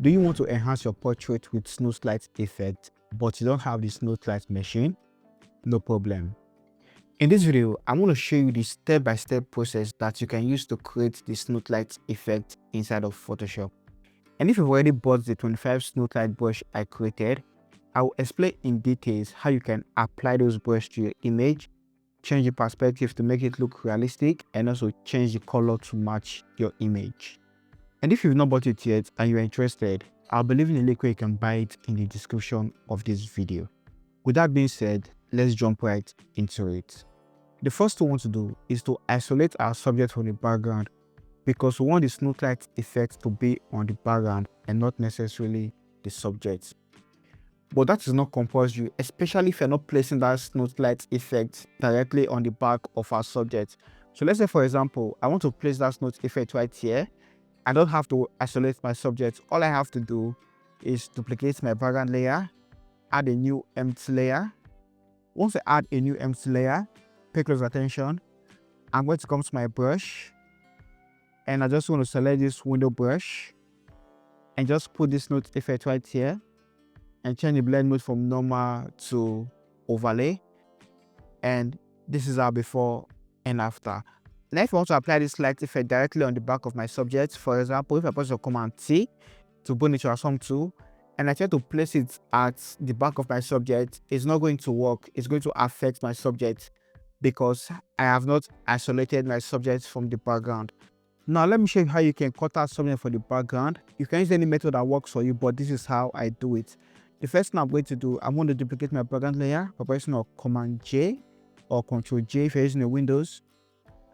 Do you want to enhance your portrait with Snoot light effect, but you don't have the Snoot light machine? No problem. In this video, I'm going to show you the step-by-step process that you can use to create the Snoot light effect inside of Photoshop. And if you've already bought the 25 Snoot light brush I created, I will explain in details how you can apply those brushes to your image, change the perspective to make it look realistic, and also change the color to match your image. And if you've not bought it yet and you're interested, I'll be leaving a link where you can buy it in the description of this video. With that being said, let's jump right into it. The first thing we want to do is to isolate our subject from the background, because we want the Snoot light effect to be on the background and not necessarily the subject. But that is not compulsory, especially if you're not placing that Snoot light effect directly on the back of our subject. So let's say, for example, I want to place that Snoot effect right here. I don't have to isolate my subject. All I have to do is duplicate my background layer, add a new empty layer. Once I add a new empty layer, pay close attention. I'm going to come to my brush, and I just want to select this window brush and just put this Snoot effect right here and change the blend mode from normal to overlay. And this is our before and after. Now, if I want to apply this light effect directly on the back of my subject, for example, if I press the Command T to bring it to a transform tool, and I try to place it at the back of my subject, it's not going to work. It's going to affect my subject because I have not isolated my subject from the background. Now, let me show you how you can cut out something from the background. You can use any method that works for you, but this is how I do it. The first thing I'm going to do, I'm going to duplicate my background layer by pressing Command J or Control J if you're using the Windows.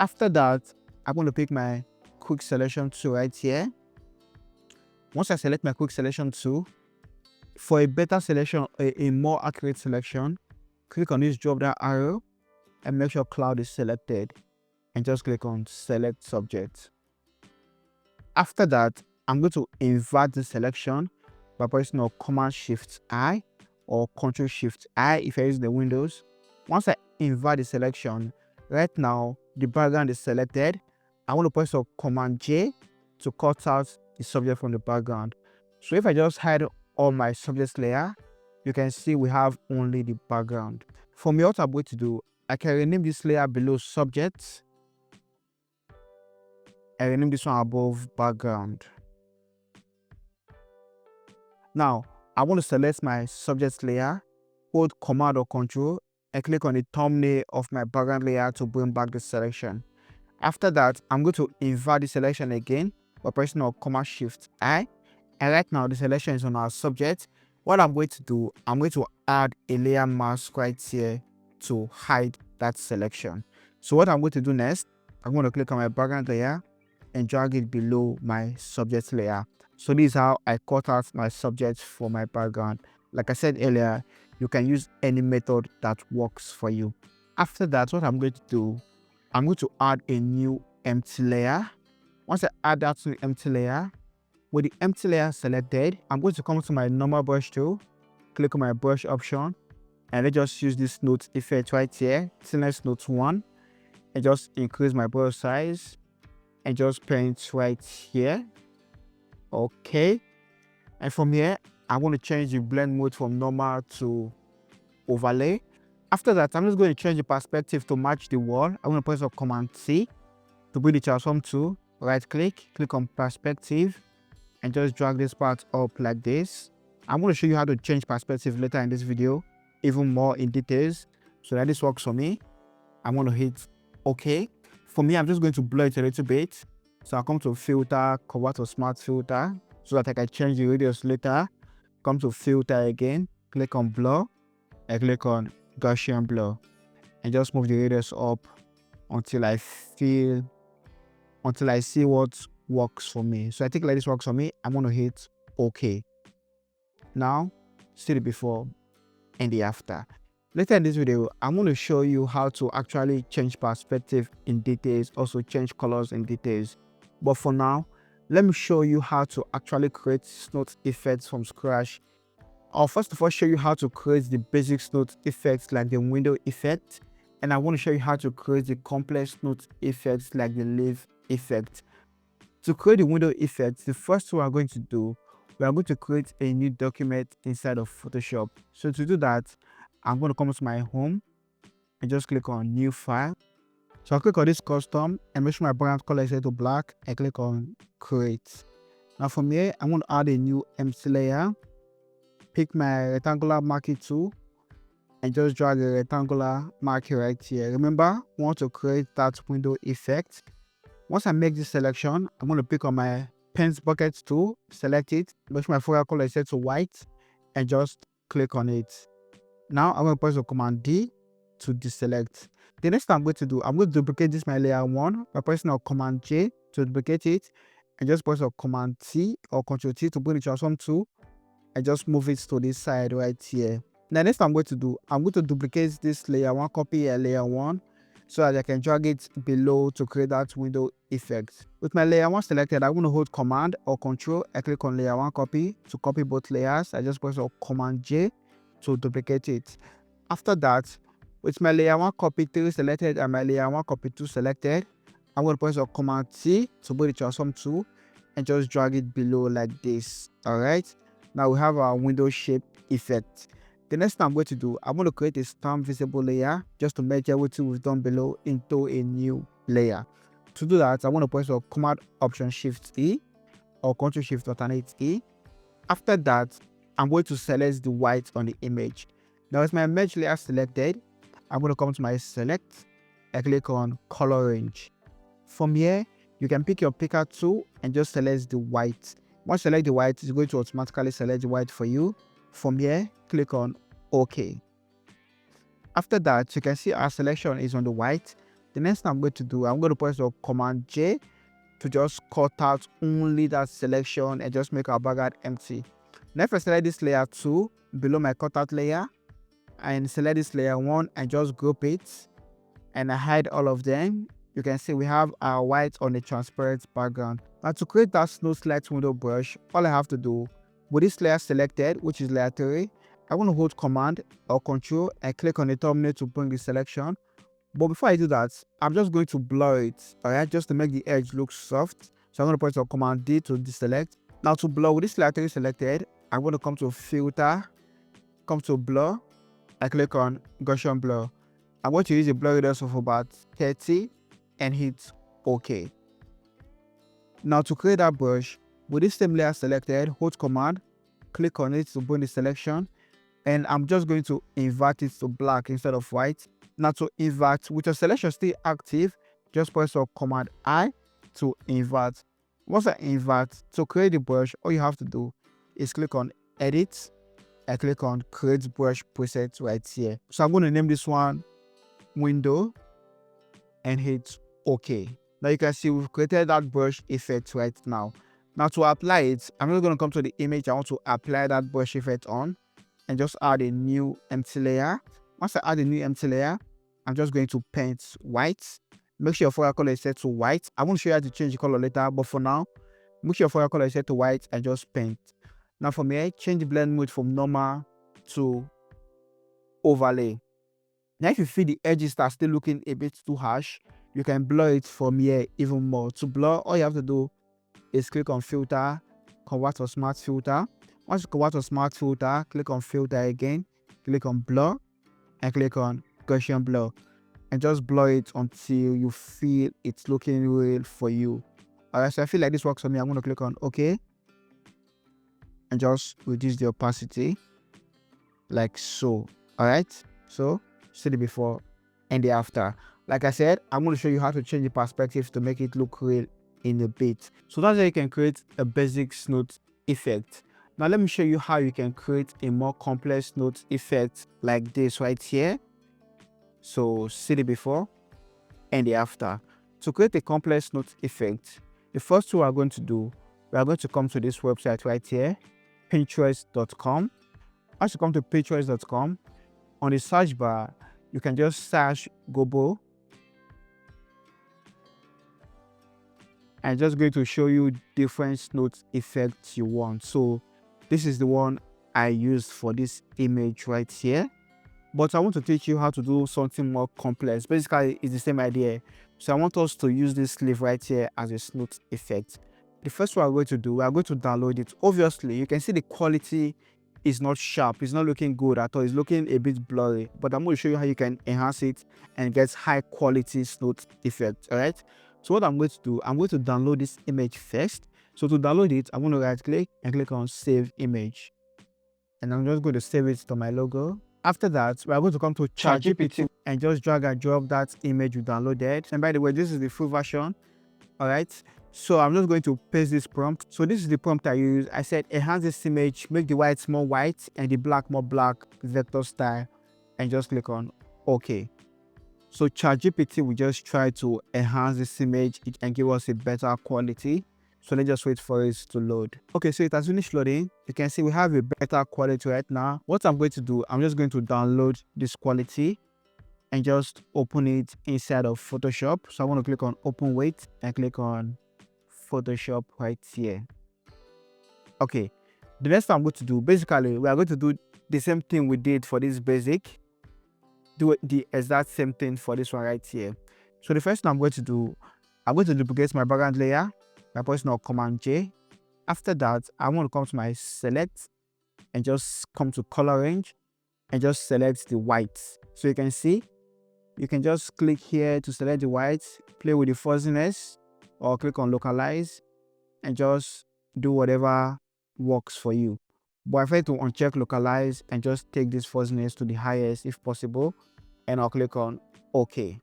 After that, I'm going to pick my quick selection tool right here. Once I select my quick selection tool, for a better selection, a more accurate selection, click on this drop down arrow and make sure cloud is selected, and just click on select subject. After that, I'm going to invert the selection by pressing Command Shift I or Control Shift I if you're using the Windows. Once I invert the selection, right now the background is selected. I want to press Command J to cut out the subject from the background. So if I just hide all my subject layer, you can see we have only the background. For me, what I'm going to do, I can rename this layer below subject and rename this one above background. Now, I want to select my subject layer, hold Command or Control, and click on the thumbnail of my background layer to bring back the selection. After that, I'm going to invert the selection again by pressing Command Shift I. And right now, the selection is on our subject. What I'm going to do, I'm going to add a layer mask right here to hide that selection. So what I'm going to do next, I'm going to click on my background layer and drag it below my subject layer. So this is how I cut out my subject for my background. Like I said earlier, you can use any method that works for you. After that, what I'm going to do, I'm going to add a new empty layer. Once I add that to the empty layer, with the empty layer selected, I'm going to come to my normal brush tool, click on my brush option, and let's just use this Snoot effect right here, Teelens Snoot 1, and just increase my brush size and just paint right here. Okay, and from here I'm going to change the blend mode from normal to overlay. After that, I'm just going to change the perspective to match the wall. I'm going to press Command C to bring the transform tool, right click on perspective, and just drag this part up like this. I'm going to show you how to change perspective later in this video, even more in details, so that this works for me. I'm going to hit OK. For me, I'm just going to blur it a little bit. So I'll come to Filter, Convert to Smart Filter, so that I can change the radius later. Come to Filter again, click on Blur, and click on Gaussian Blur, and just move the radius up until I see what works for me. So I think like this works for me. I'm going to hit OK. Now, see the before and the after. Later in this video, I'm going to show you how to actually change perspective in details, also change colors in details. But for now, let me show you how to actually create Snoot effects from scratch. I'll first of all show you how to create the basic Snoot effects like the window effect, and I want to show you how to create the complex Snoot effects like the leaf effect. To create the window effect, the first thing we're going to do, we are going to create a new document inside of Photoshop. So to do that, I'm going to come to my home and just click on new file. So I'll click on this custom and make sure my background color is set to black and click on create. Now from here, I'm going to add a new empty layer, pick my rectangular marquee tool and just drag a rectangular marquee right here. Remember, we want to create that window effect. Once I make this selection, I'm going to pick on my pens bucket tool, select it, make sure my foreground color is set to white and just click on it. Now I'm going to press the Command D to deselect. The next thing I'm going to do, I'm going to duplicate this my layer 1 by pressing on Command J to duplicate it and just press on Command T or Ctrl T to bring the transform tool and just move it to this side right here. Now next thing I'm going to do, I'm going to duplicate this layer 1 copy and layer 1 so that I can drag it below to create that window effect. With my layer 1 selected, I'm going to hold Command or Control and click on layer 1 copy to copy both layers. I just press on Command J to duplicate it. After that, with my layer 1 copy 3 selected and my layer 1 copy 2 selected, I'm going to press on Command T to bring the transform tool and just drag it below like this. Alright, now we have our window shape effect. The next thing I'm going to do, I'm going to create a stamp visible layer just to merge everything we've done below into a new layer. To do that, I'm going to press on Command Option Shift E or Ctrl Shift Alternate E. After that, I'm going to select the white on the image. Now with my merge layer selected, I'm going to come to my select and click on color range. From here, you can pick your picker tool and just select the white. Once you select the white, it's going to automatically select the white for you. From here, click on OK. After that, you can see our selection is on the white. The next thing I'm going to do, I'm going to press the Command J to just cut out only that selection and just make our background empty. Now if I select this layer 2 below my cutout layer and select this layer 1 and just group it and I hide all of them, you can see we have our white on a transparent background. Now to create that Snoot light window brush, all I have to do, with this layer selected, which is layer 3, I'm going to hold Command or Control and click on the thumbnail to bring the selection. But before I do that, I'm just going to blur it, alright, just to make the edge look soft. So I'm going to press on Command D to deselect. Now to blur, with this layer 3 selected, I'm going to come to Filter, come to Blur, and click on Gaussian Blur. I'm going to use a blur radius of about 30 and hit OK. Now to create that brush, with this same layer selected, hold Command, click on it to bring the selection, and I'm just going to invert it to black instead of white. Now to invert, with your selection still active, just press on Command I to invert. Once I invert, to create the brush, all you have to do is click on Edit and click on Create Brush Preset right here. So I'm going to name this one Window and hit OK. Now you can see we've created that brush effect right now. Now to apply it, I'm just going to come to the image I want to apply that brush effect on and just add a new empty layer. Once I add a new empty layer, I'm just going to paint white. Make sure your foreground color is set to white. I want to show you how to change the color later, but for now, make sure your foreground color is set to white and just paint. Now from here, change the blend mode from normal to overlay. Now if you feel the edges are still looking a bit too harsh, you can blur it from here even more. To blur, all you have to do is click on Filter, convert to Smart Filter. Once you convert to Smart Filter, click on Filter again, click on Blur, and click on Gaussian Blur. And just blur it until you feel it's looking real for you. Alright, so I feel like this works for me. I'm going to click on OK. And just reduce the opacity. Like so. Alright, so see the before and the after. Like I said, I'm going to show you how to change the perspective to make it look real in a bit. So that's how you can create a basic Snoot effect. Now let me show you how you can create a more complex Snoot effect like this right here. So see the before and the after. To create a complex Snoot effect, the first thing we are going to do, we are going to come to this website right here, Pinterest.com. Once you come to Pinterest.com, on the search bar, you can just search Gobo. And just going to show you different Snoot effects you want. So this is the one I used for this image right here. But I want to teach you how to do something more complex. Basically, it's the same idea. So I want us to use this sleeve right here as a Snoot effect. The first one we're going to do, we are going to download it. Obviously, you can see the quality is not sharp. It's not looking good at all. It's looking a bit blurry. But I'm going to show you how you can enhance it and get high quality Snoot effect. All right. So what I'm going to do, I'm going to download this image first. So to download it, I'm going to right click and click on Save Image. And I'm just going to save it to my logo. After that, we are going to come to ChatGPT and just drag and drop that image you downloaded. And by the way, this is the full version. All right. So I'm just going to paste this prompt. So this is the prompt I use. I said enhance this image, make the whites more white and the black more black, vector style, and just click on OK. So ChatGPT will just try to enhance this image and give us a better quality. So let's just wait for it to load. Okay, so it has finished loading. You can see we have a better quality right now. What I'm going to do, I'm just going to download this quality and just open it inside of Photoshop. So I want to click on open with and click on Photoshop right here. Okay, the next thing I'm going to do, basically we are going to do the same thing we did for this basic, do the exact same thing for this one right here. So the first thing I'm going to do, I'm going to duplicate my background layer by pressing on Command J. After that, I want to come to my select and just come to color range and just select the whites. So you can see, you can just click here to select the whites, play with the fuzziness, or click on localize and just do whatever works for you. But I prefer to uncheck localize and just take this fuzziness to the highest if possible, and I'll click on OK.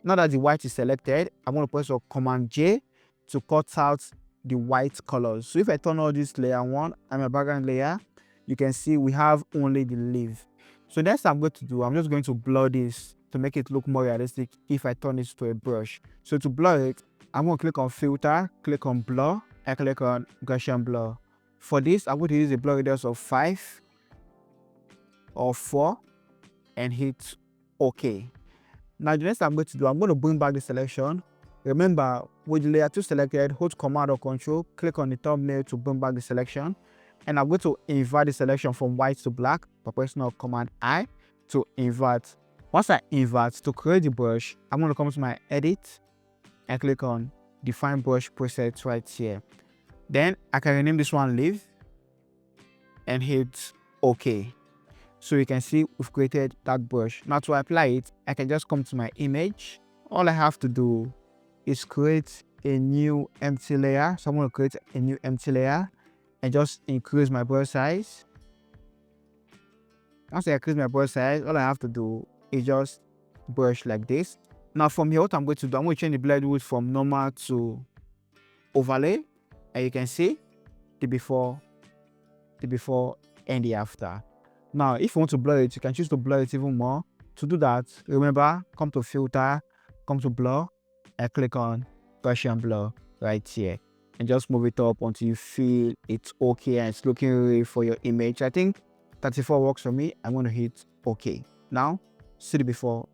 Now that the white is selected, I'm going to press on Command J to cut out the white colors. So if I turn on this layer 1 and my background layer, you can see we have only the leaf. So next I'm going to do, I'm just going to blur this to make it look more realistic if I turn it to a brush. So to blur it, I'm going to click on filter, click on blur, and click on Gaussian blur. For this, I'm going to use a blur radius of 5 or 4 and hit OK. Now the next thing I'm going to do, I'm going to bring back the selection. Remember, with the layer 2 selected, hold Command or Control, click on the thumbnail to bring back the selection. And I'm going to invert the selection from white to black by pressing on Command I to invert. Once I invert, to create the brush, I'm going to come to my edit and click on define brush preset right here. Then I can rename this one leaf and hit OK. So you can see we've created that brush. Now to apply it, I can just come to my image. All I have to do is create a new empty layer. So I'm going to create a new empty layer and just increase my brush size. Once I increase my brush size, all I have to do is just brush like this. Now from here, what I'm going to do, I'm going to change the blend width from normal to overlay. And you can see the before and the after. Now, if you want to blur it, you can choose to blur it even more. To do that, remember, come to filter, come to blur, and click on Gaussian blur right here. And just move it up until you feel it's okay and it's looking real for your image. I think 34 works for me. I'm going to hit OK. Now, see the before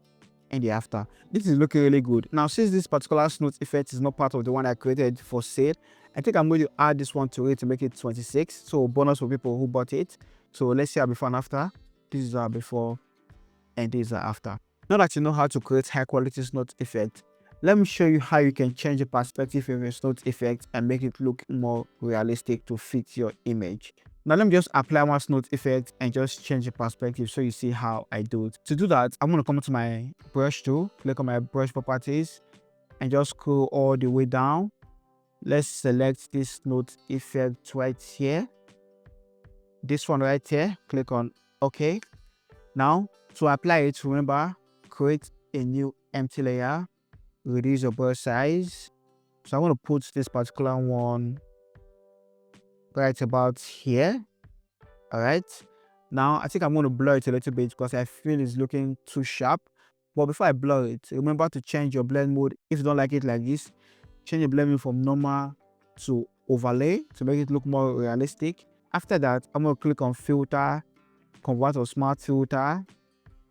and the after. This is looking really good. Now, since this particular Snoot effect is not part of the one I created for sale, I think I'm going to add this one to it to make it 26. So bonus for people who bought it. So let's see our before and after. This is our before and this is our after. Now that you know how to create high quality Snoot effect, let me show you how you can change the perspective of your Snoot effect and make it look more realistic to fit your image. Now let me just apply one Snoot effect and just change the perspective so you see how I do it. To do that, I'm going to come to my brush tool, click on my brush properties and just scroll all the way down. Let's select this Snoot effect right here. This one right here, click on OK. Now to apply it, remember, create a new empty layer, reduce your brush size. So I'm going to put this particular one right about here. All right. Now I think I'm going to blur it a little bit because I feel it's looking too sharp. But before I blur it, remember to change your blend mode. If you don't like it like this, change your blend mode from normal to overlay to make it look more realistic. After that, I'm going to click on filter, convert to smart filter,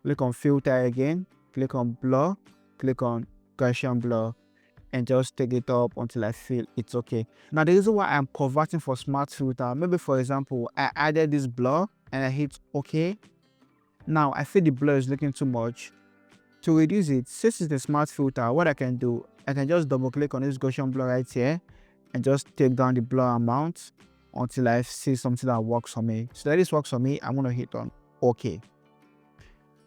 click on filter again, click on blur, click on Gaussian blur, and just take it up until I feel it's okay. Now the reason why I'm converting for smart filter, maybe for example, I added this blur and I hit OK. Now I feel the blur is looking too much. To reduce it, since it's a smart filter, what I can do, I can just double click on this Gaussian blur right here and just take down the blur amount until I see something that works for me. So that this works for me, I'm going to hit on OK.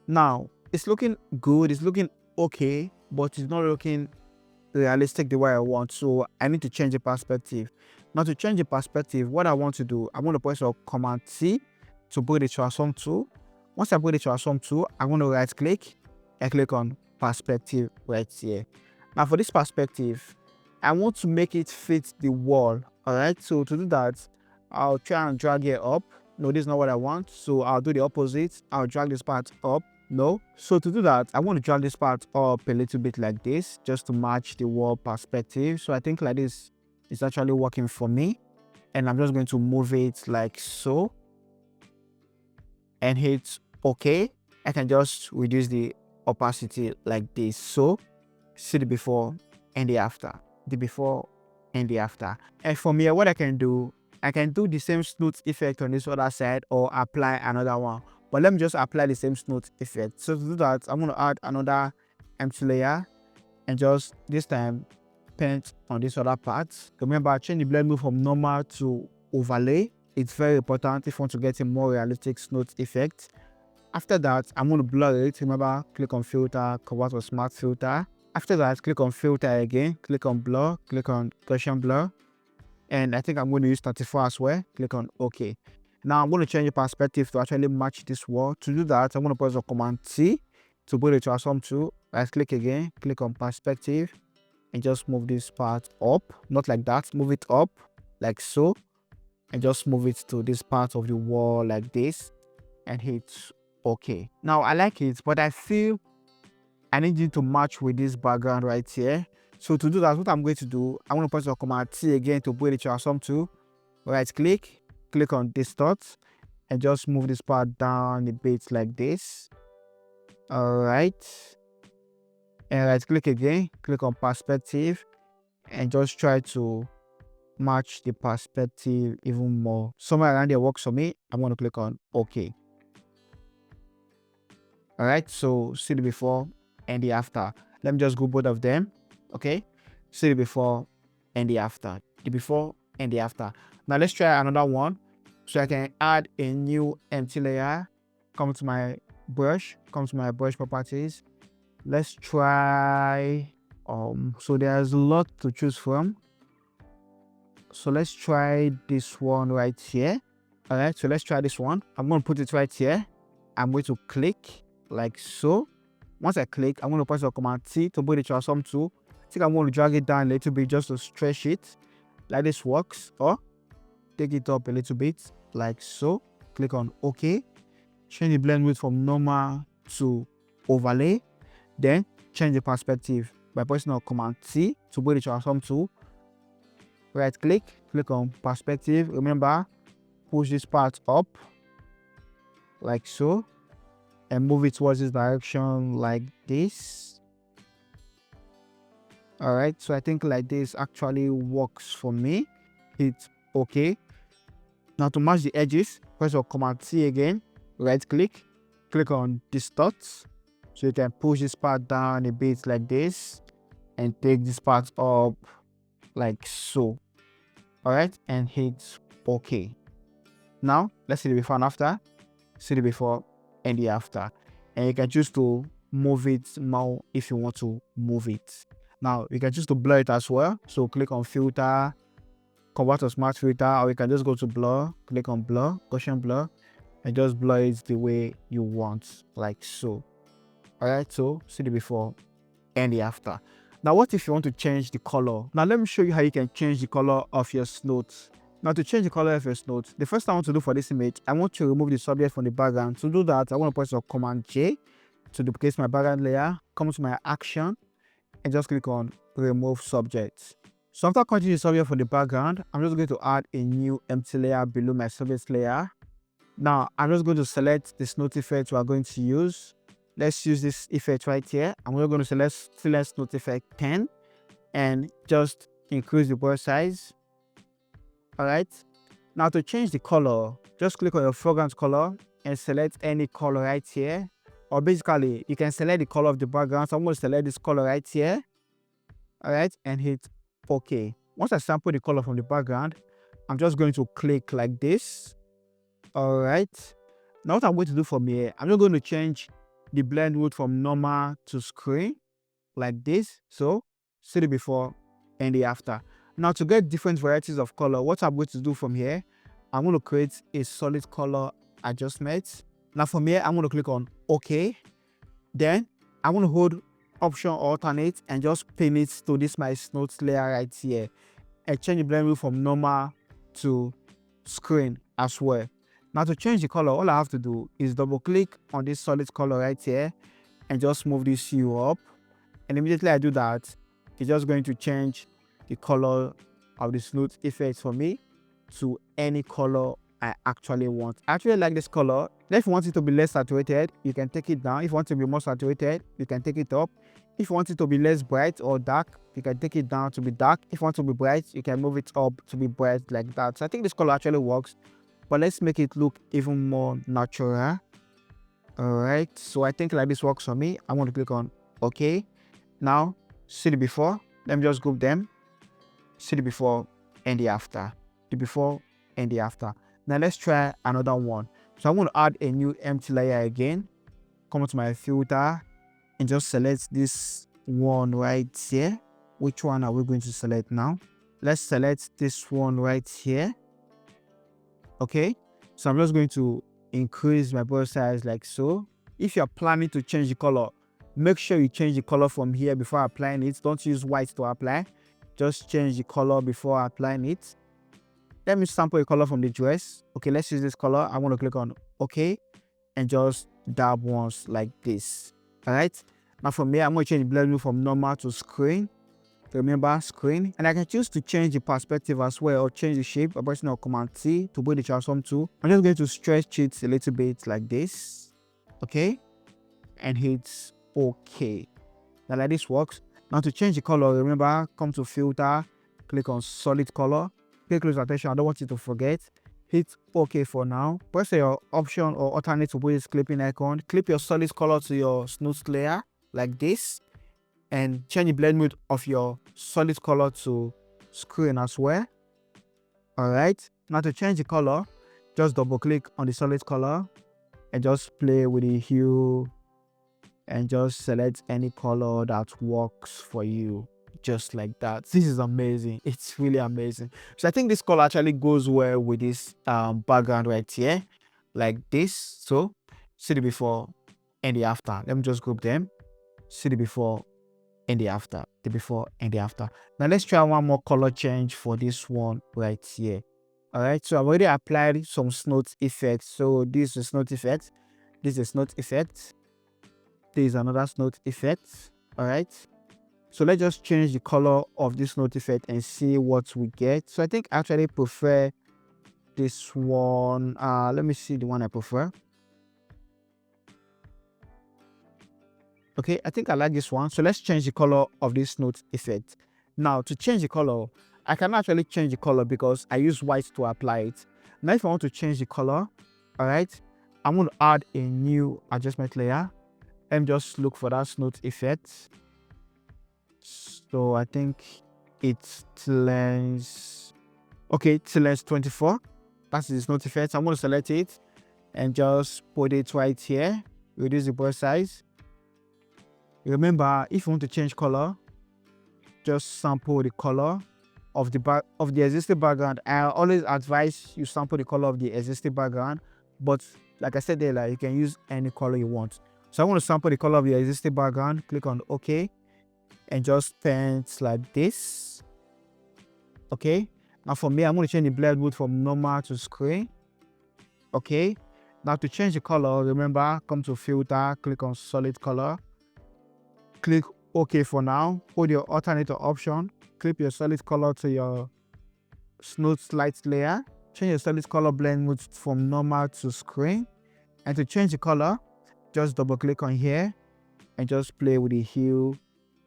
Now, it's looking good, it's looking okay, but it's not looking realistic the way I want. So I need to change the perspective. Now, to change the perspective, what I want to do, I'm going to press Command T to bring the transform tool. Once I bring the transform tool, I'm going to right click and click on perspective right here. Now, for this perspective, I want to make it fit the wall. All right, so to do that, I'll try and drag it up. No, this is not what I want, so I'll do the opposite. I'll drag this part up. No, so to do that, I want to drag this part up a little bit like this, just to match the wall perspective. So I think like this is actually working for me, and I'm just going to move it like so and hit OK. I can just reduce the opacity like this. So see the before and the after, the before and the after. And from here, what I can do the same Snoot effect on this other side or apply another one. But let me just apply the same Snoot effect. So to do that, I'm going to add another empty layer and just this time paint on this other part. Remember, change the blend mode from normal to overlay. It's very important if you want to get a more realistic Snoot effect. After that, I'm going to blur it. Remember, click on filter, convert to smart filter. After that, click on filter again, click on blur, click on Gaussian blur. And I think I'm going to use 34 as well. Click on OK. Now I'm going to change the perspective to actually match this wall. To do that, I'm going to press the Command T to bring the transform tool. Right click again, click on perspective, and just move this part up. Not like that, move it up like so, and just move it to this part of the wall like this, and hit OK. Now I like it, but I feel I need it to match with this background right here. So to do that, what I'm going to do, I'm going to press the Command T again to bring the transform tool. Right click, click on distort, and just move this part down a bit like this. All right. And right click again, click on perspective, and just try to match the perspective even more. Somewhere around there works for me. I'm going to click on OK. All right, so see the before and the after. Let me just go both of them. Okay, see the before and the after, the before and the after. Now let's try another one. So I can add a new empty layer. Come to my brush, properties. Let's try so there's a lot to choose from. So let's try this one right here. All right, so let's try this one. I'm going to put it right here. I'm going to click like so. Once I click, I'm going to press the Command T to bring the transform tool. I think I'm going to drag it down a little bit just to stretch it. Like this works. Or take it up a little bit like so. Click on OK. Change the blend width from normal to overlay. Then change the perspective by pressing on Command T to bring the transform tool. Right click, click on perspective. Remember, push this part up like so, and move it towards this direction like this. All right, so I think like this actually works for me. Hit OK. Now to match the edges, press on Command T again, right click, click on distort, so you can push this part down a bit like this and take this part up like so. All right, and hit OK. Now let's see the before and after. See the before and the after, and you can choose to move it more if you want to move it. Now you can choose to blur it as well. So click on filter, convert to smart filter, or you can just go to blur, click on blur, Gaussian blur, and just blur it the way you want, like so. All right, so see the before and the after. Now what if you want to change the color? Now let me show you how you can change the color of your Snoot. Now to change the color of your Snoot, the first thing I want to do for this image, I want to remove the subject from the background. To do that, I want to press Command J to duplicate my background layer, come to my action, and just click on remove subject. So after cutting the subject from the background, I'm just going to add a new empty layer below my subject layer. Now I'm just going to select the Snoot effect we are going to use. Let's use this effect right here. I'm going to select Snoot effect 10 and just increase the brush size. All right. Now to change the color, just click on your foreground color and select any color right here. Or basically, you can select the color of the background. So I'm going to select this color right here. All right, and hit OK. Once I sample the color from the background, I'm just going to click like this. All right. Now what I'm going to do from here, I'm just going to change the blend mode from normal to screen like this. So see the before and the after. Now to get different varieties of color, what I'm going to do from here, I'm going to create a solid color adjustment. Now from here, I'm going to click on OK. Then I'm going to hold Option Alternate and just pin it to this my Snoot layer right here, and change the blend mode from normal to screen as well. Now to change the color, all I have to do is double click on this solid color right here and just move this hue up. And immediately I do that, it's just going to change the color of the Snoot effect for me to any color I actually want. I actually like this color. If you want it to be less saturated, you can take it down. If you want it to be more saturated, you can take it up. If you want it to be less bright or dark, you can take it down to be dark. If you want it to be bright, you can move it up to be bright like that. So I think this color actually works, but let's make it look even more natural. All right, so I think like this works for me. I'm going to click on OK. Now see the before. Let me just group them. See the before and the after. The before and the after. Now let's try another one. So I'm going to add a new empty layer again. Come to my filter and just select this one right here. Which one are we going to select now? Let's select this one right here. Okay, so I'm just going to increase my brush size like so. If you're planning to change the color, make sure you change the color from here before applying it. Don't use white to apply. Just change the color before applying it. Let me sample a color from the dress. Okay, let's use this color. I want to click on OK and just dab once like this. All right. Now from here, I'm going to change the blend mode from normal to screen. Remember, screen. And I can choose to change the perspective as well, or change the shape by pressing on Command T to bring the transform tool. I'm just going to stretch it a little bit like this. Okay. And hit OK. Now like this works. Now to change the color, remember, come to filter, click on solid color. Pay close attention, I don't want you to forget. Hit OK for now. Press your option or alternate to put this clipping icon. Clip your solid color to your Snoot layer like this, and change the blend mode of your solid color to screen as well. All right. Now to change the color, just double click on the solid color and just play with the hue and just select any color that works for you, just like that. This is amazing. It's really amazing. So I think this color actually goes well with this background right here, like this. So see the before and the after. Let me just group them. See the before and the after, the before and the after. Now let's try one more color change for this one right here. All right, so I've already applied some Snoot effects. So this is a Snoot effect, this is a Snoot effect, there is another Snoot effect. All right, so let's just change the color of this Snoot effect and see what we get. So I think I actually prefer this one. Let me see the one I prefer. Okay, I think I like this one. So let's change the color of this Snoot effect. Now to change the color, I can actually change the color because I use white to apply it. Now if I want to change the color, all right, I'm going to add a new adjustment layer and just look for that Snoot effect. So I think it's Teelens. Okay, Teelens 24. That's the Snoot effect. I'm going to select it and just put it right here. Reduce the brush size. Remember, if you want to change color, just sample the color of the existing background. I always advise you sample the color of the existing background, but like I said earlier, you can use any color you want. So I want to sample the color of the existing background. Click on OK and just paint like this. Okay. Now for me, I'm going to change the blend mode from normal to screen. Okay. Now to change the color, remember, come to filter, click on solid color. Click OK for now. Hold your alternator option. Clip your solid color to your Snoot light layer. Change your solid color blend mode from normal to screen. And to change the color, just double click on here and just play with the hue.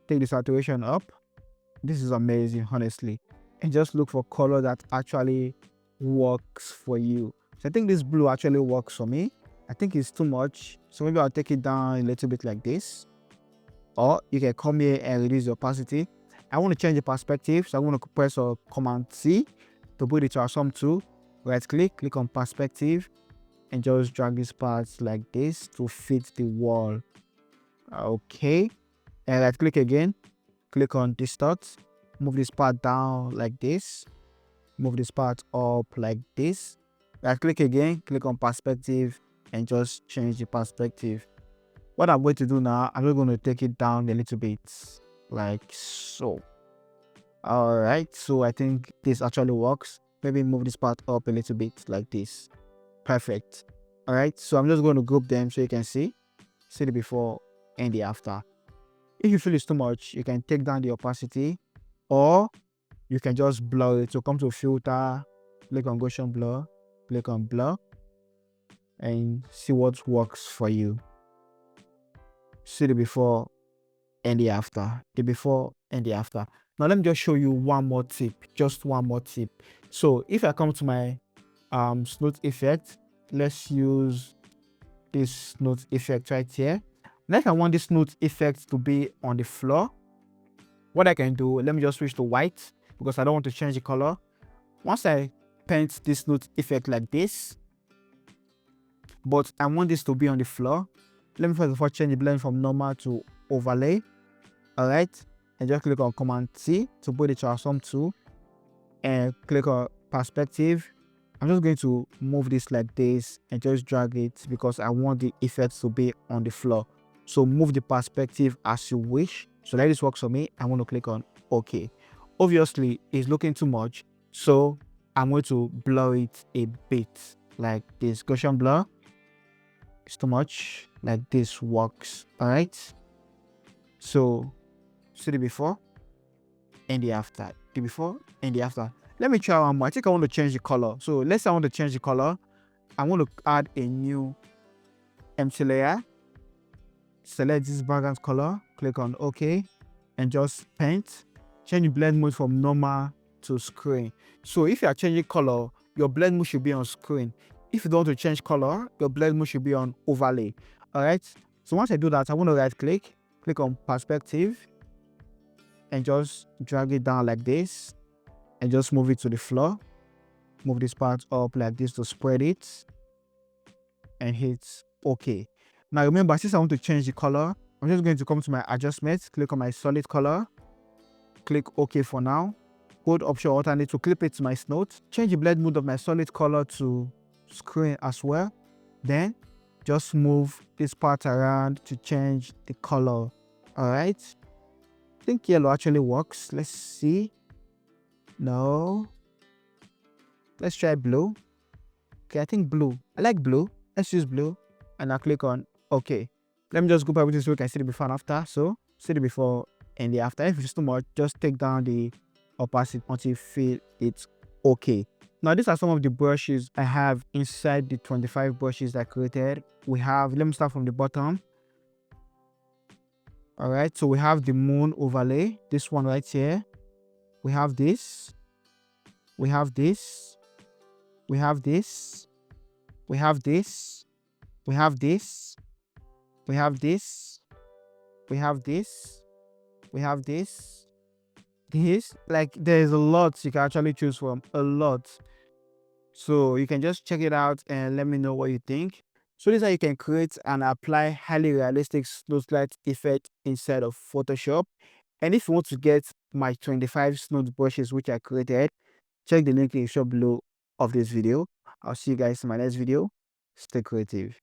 Take the saturation up. This is amazing, honestly. And just look for color that actually works for you. So I think this blue actually works for me. I think it's too much. So maybe I'll take it down a little bit like this. Or you can come here and reduce the opacity. I want to change the perspective, so I want to press Command C to put it to our sum tool. Right click, click on perspective, and just drag this part like this to fit the wall. Okay, and right click again, click on distort, move this part down like this, move this part up like this. Right click again, click on perspective, and just change the perspective. What I'm going to do now, I'm just going to take it down a little bit like so. All right, so I think this actually works. Maybe move this part up a little bit like this. Perfect. All right, so I'm just going to group them so you can see the before and the after. If you feel it's too much, you can take down the opacity, or you can just blur it. So come to filter, click on Gaussian blur, click on blur, and see what works for you. See the before and the after, the before and the after. Now let me just show you one more tip, just one more tip. So if I come to my Snoot effect, let's use this Snoot effect right here. Next, I want this Snoot effect to be on the floor. What I can do, let me just switch to white because I don't want to change the color. Once I paint this Snoot effect like this, but I want this to be on the floor, let me first of all change the blend from normal to overlay. All right, and just click on Command T to put it to our sum tool, and click on perspective. I'm just going to move this like this and just drag it because I want the effect to be on the floor. So move the perspective as you wish. So let this works for me. I want to click on OK. Obviously, it's looking too much, so I'm going to blur it a bit like this. Gaussian blur. It's too much. Like this works. All right. So see the before and the after. The before and the after. Let me try one more. I think I want to change the color. So let's say I want to change the color. I want to add a new empty layer. Select this background color, click on OK, and just paint. Change the blend mode from normal to screen. So if you are changing color, your blend mode should be on screen. If you don't want to change color, your blend mode should be on overlay. All right. So once I do that, I want to right click, click on perspective, and just drag it down like this, and just move it to the floor. Move this part up like this to spread it, and hit OK. Now remember, since I want to change the color, I'm just going to come to my adjustments, click on my solid color, click OK for now. Hold Option Alternate to clip it to my Snoot. Change the blend mode of my solid color to screen as well. Then just move this part around to change the color. All right. I think yellow actually works. Let's see. No. Let's try blue. Okay, I think blue. I like blue. Let's use blue. And I'll click on OK. Let me just go back with this so we can see the before and after. So see the before and the after. If it's too much, just take down the opacity until you feel it's okay. Now these are some of the brushes I have inside the 25 brushes I created. We have, let me start from the bottom. All right, so we have the moon overlay, this one right here. We have this. We have this. We have this. We have this. We have this. We have this. We have this. We have this. This, like, there's a lot you can actually choose from, a lot. So you can just check it out and let me know what you think. So this is how you can create and apply highly realistic Snoot light effect inside of Photoshop. And if you want to get my 25 Snoot brushes which I created, check the link in the shop below of this video. I'll see you guys in my next video. Stay creative.